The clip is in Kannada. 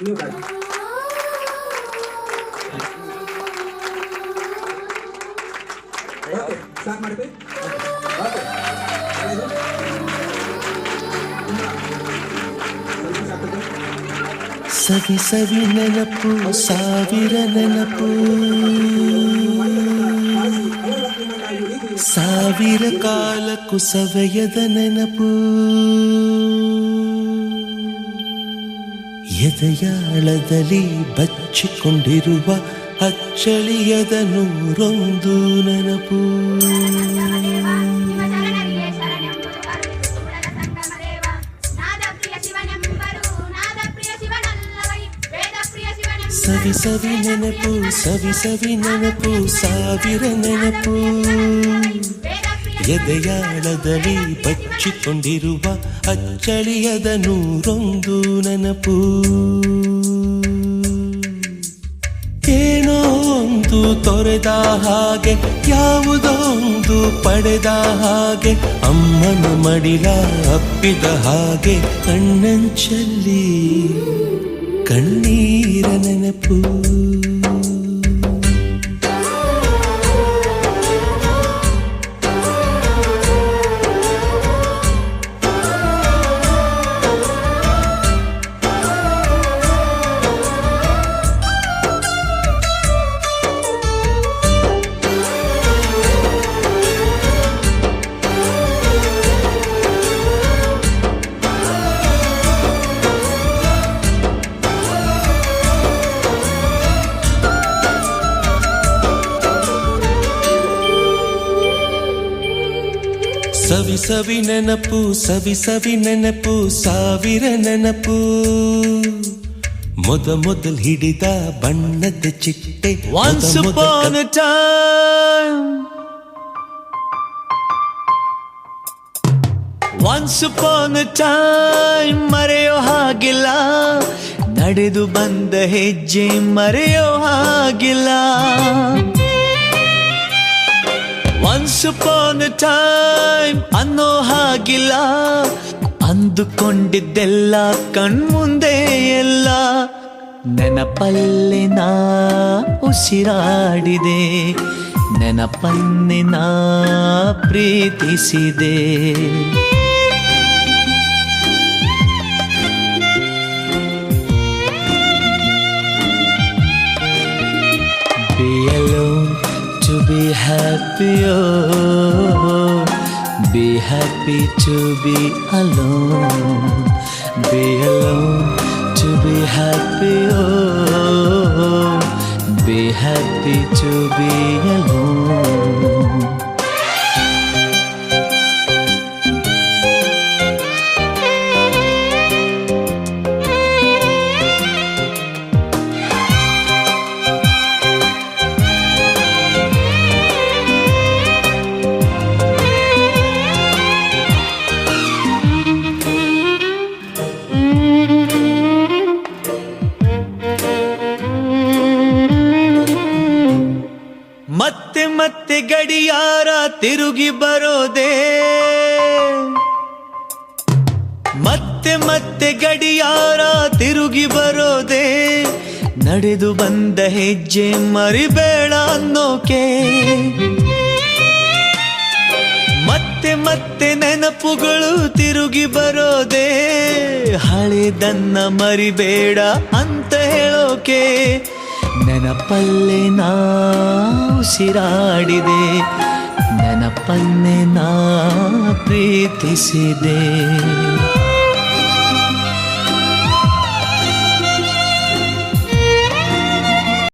ನೀವು ಕಾಡಿ. ಓಕೆ ಸ್ಟಾರ್ಟ್ ಮಾಡ್ತೀವಿ. ಓಕೆ ಸವಿ ಸವಿ ನೆನಪು ಸಾವಿರ ನೆನಪು ಸಾವಿರ ಕಾಲಕ್ಕೂ ಸವೆಯದ ನೆನಪು ಎದೆಯಾಳದಲ್ಲಿ ಬಚ್ಚಿಕೊಂಡಿರುವ ಅಚ್ಚಳಿಯದ ನೂರೊಂದು ನೆನಪು ಸವಿ ಸವಿ ನೆನಪು ಸವಿ ಸವಿ ನೆನಪು ಸಾವಿರ ನೆನಪು ಎದೆಯಾಳದಲ್ಲಿ ಬಚ್ಚಿಕೊಂಡಿರುವ ಅಚ್ಚಳಿಯದ ನೂರೊಂದು ನೆನಪು ಏನೋ ಒಂದು ತೊರೆದ ಹಾಗೆ ಯಾವುದೋ ಒಂದು ಪಡೆದ ಹಾಗೆ ಅಮ್ಮನ ಮಡಿಲ ಅಪ್ಪಿದ ಹಾಗೆ ಕಣ್ಣಂಚಲ್ಲಿ ಕಣ್ಣೀರ ನೆನಪು ಸವಿ ಸವಿ ನೆನಪು ಸವಿ ಸವಿ ನೆನಪು ಸಾವಿರ ನೆನಪು ಮೊದಲು ಹಿಡಿದ ಬಣ್ಣದ ಚಿಟ್ಟೆ Once upon a time Once upon a time ಮರೆಯೋ ಹಾಗಿಲ್ಲ ನಡೆದು ಬಂದ ಹೆಜ್ಜೆ ಮರೆಯೋ ಹಾಗಿಲ್ಲ Once upon a time ಅನ್ನೋ ಹಾಗಿಲ್ಲ ಅಂದುಕೊಂಡಿದ್ದೆಲ್ಲ ಕಣ್ಮುಂದೆ ಎಲ್ಲ ನೆನಪಲ್ಲಿ ನಾ ಉಸಿರಾಡಿದೆ ನೆನಪನ್ನೇ ನಾ ಪ್ರೀತಿಸಿದೆ Be alone to be happy, oh, be happy to be alone. Be alone to be happy, oh, be happy to be alone. ಮತ್ತೆ ಮತ್ತೆ ಗಡಿಯಾರ ತಿರುಗಿ ಬರೋದೇ ಮತ್ತೆ ಮತ್ತೆ ಗಡಿಯಾರ ತಿರುಗಿ ಬರೋದೇ ನಡೆದು ಬಂದ ಹೆಜ್ಜೆ ಮರಿಬೇಡ ಅನ್ನೋಕೆ ಮತ್ತೆ ಮತ್ತೆ ನೆನಪುಗಳು ತಿರುಗಿ ಬರೋದೇ ಹಳೆದನ್ನ ಮರಿಬೇಡ ಅಂತ ಹೇಳೋಕೆ ನೆನಪಲ್ಲೇ ನಾ ಉಸಿರಾಡಿದೆ ನೆನಪನ್ನೇ ನಾ ಪ್ರೀತಿಸಿದೆ